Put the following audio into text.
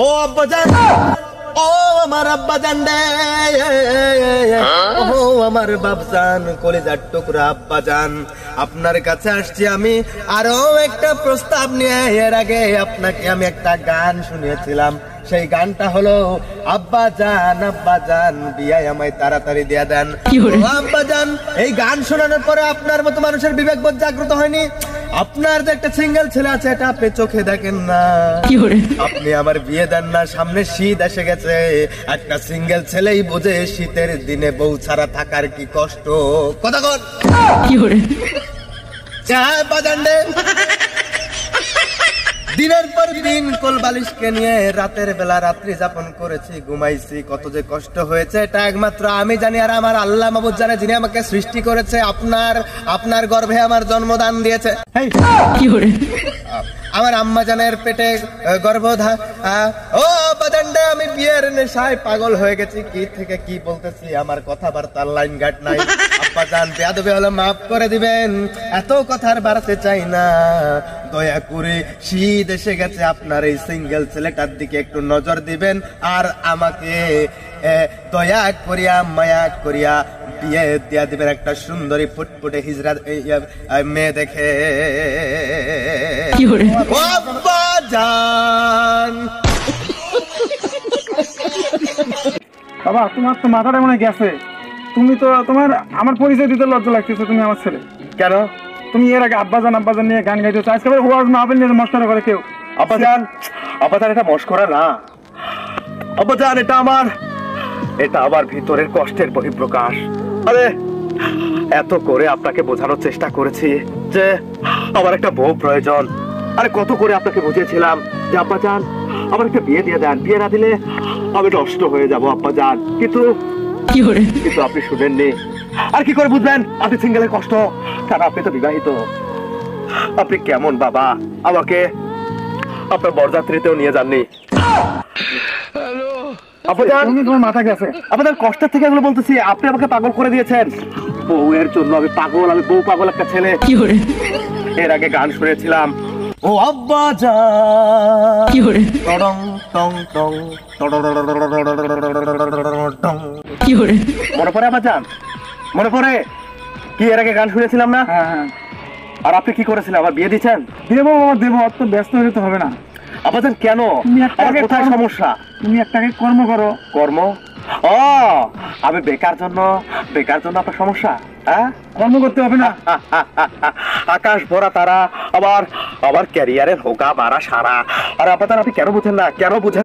ও আব্বাজান, ও আমার আব্বাজান রে, ও আমার বাপজান, কলিজার টুকরা আব্বাজান, আপনার কাছে আসছি আমি আরো একটা প্রস্তাব নিয়ে। এর আগে আপনাকে আমি একটা গান শুনিয়েছিলাম, সেই গানটা হলো আব্বাজান বিয়ায় আমায় তাড়াতাড়ি দিয়া দেন। আব্বাজান, এই গান শোনানোর পরে আপনার মতো মানুষের বিবেকবোধ জাগ্রত হয়নি? আপনার যে একটা সিঙ্গেল ছেলে আছে এটা আপনি চোখে দেখেন না? আপনি আমার বিয়ে দেন না, সামনে শীত এসে গেছে, একটা সিঙ্গেল ছেলেই বোঝে শীতের দিনে বউ ছাড়া থাকার কি কষ্ট। কথা কন দিনের পর দিন কোল বালিশকে নিয়ে রাতের বেলা রাত্রি যাপন করেছি, ঘুমাইছি, কত যে কষ্ট হয়েছে এটা একমাত্র আমি জানি, আর আমার আল্লাহ মাবুদ জানে, যিনি আমাকে সৃষ্টি করেছে, আপনার গর্ভে আমার জন্মদান দিয়েছে। আমার আম্মা জানের পেটে গর্ভধারণ। ও বাদান্ডে, আমি বিয়ের নেশায় পাগল হয়ে গেছি। কি থেকে কি বলতেছি, আমার কথাবার্তার লাইন গাট নাই। আব্বাজান, বেয়াদবি হলে মাফ করে দিবেন, এত কথার বাড়াতে চাই না। দয়া করে শীত এসে গেছে, আপনার এই সিঙ্গেল ছেলেটার দিকে একটু নজর দিবেন, আর আমাকে দয়া করিয়া মায়া করিয়া বিয়ে দিয়া দিবেন একটা সুন্দরী ফুটফুটে হিজড়া মেয়ে দেখে। বাবা, তোমার তো মাথাটা মনে গেছে। তুমি তো আমার পরিচয় দিতে লজ্জা লাগতেছে। তুমি আমার ছেলে কেন? তুমি এর আগে আব্বাজান নিয়ে গান গাইতেছো, আজকে ওয়াজ মাহফিল নিয়ে মস্করা করে কেউ। আব্বাজান এটা মস্করা না আব্বাজান, এটা আমার ভিতরের কষ্টের বহিঃপ্রকাশ। আরে এত করে আপনাকে বোঝানোর চেষ্টা করেছি যে আমার একটা বউ প্রয়োজন। আরে কত করে আপনাকে বুঝিয়েছিলাম যে আব্বাজান আমার একটা বিয়ে দিয়ে দেন, বিয়ে না দিলে আমি নষ্ট হয়ে যাবো আব্বাজান, কিন্তু আপনি শুনেননি। আর কি করে বুঝবেন আপনি সিঙ্গেলের কষ্ট? কারণ আপনি তো বিবাহিত। আপনি কেমন বাবা, আমাকে আপনার বরযাত্রীতেও নিয়ে যাননি। তোমার মাথা গেছে। আপনার কষ্টের থেকে এগুলো বলতেছি, আপনি আমাকে পাগল করে দিয়েছেন। বউয়ের জন্য আমি পাগল, আমি বউ পাগল একটা ছেলে। এর আগে গান শুনেছিলাম, ও আব্বাজান টং টং টং, মনে পড়ে আব্বাজান? মনে পড়ে কি এর আগে গান শুনেছিলাম না? হ্যাঁ। আর আপনি কি করেছিলেন? আমার বিয়ে দিচ্ছেন? দেবো বাবা দেবো, অত ব্যস্ত হলে তো হবে না। আব্বাজান কেন? কোথায় সমস্যা? তুমি একটা কর্ম করো। কর্ম? ও, আমি বেকার জন্য আপনার সমস্যা? হ্যাঁ, কর্ম করতে হবে না? আকাশ ভরা তারা, আবার ক্যারিয়ারের হোকা মারা সারা। আর আপনি কেন বুঝেন না? কেন বুঝেন?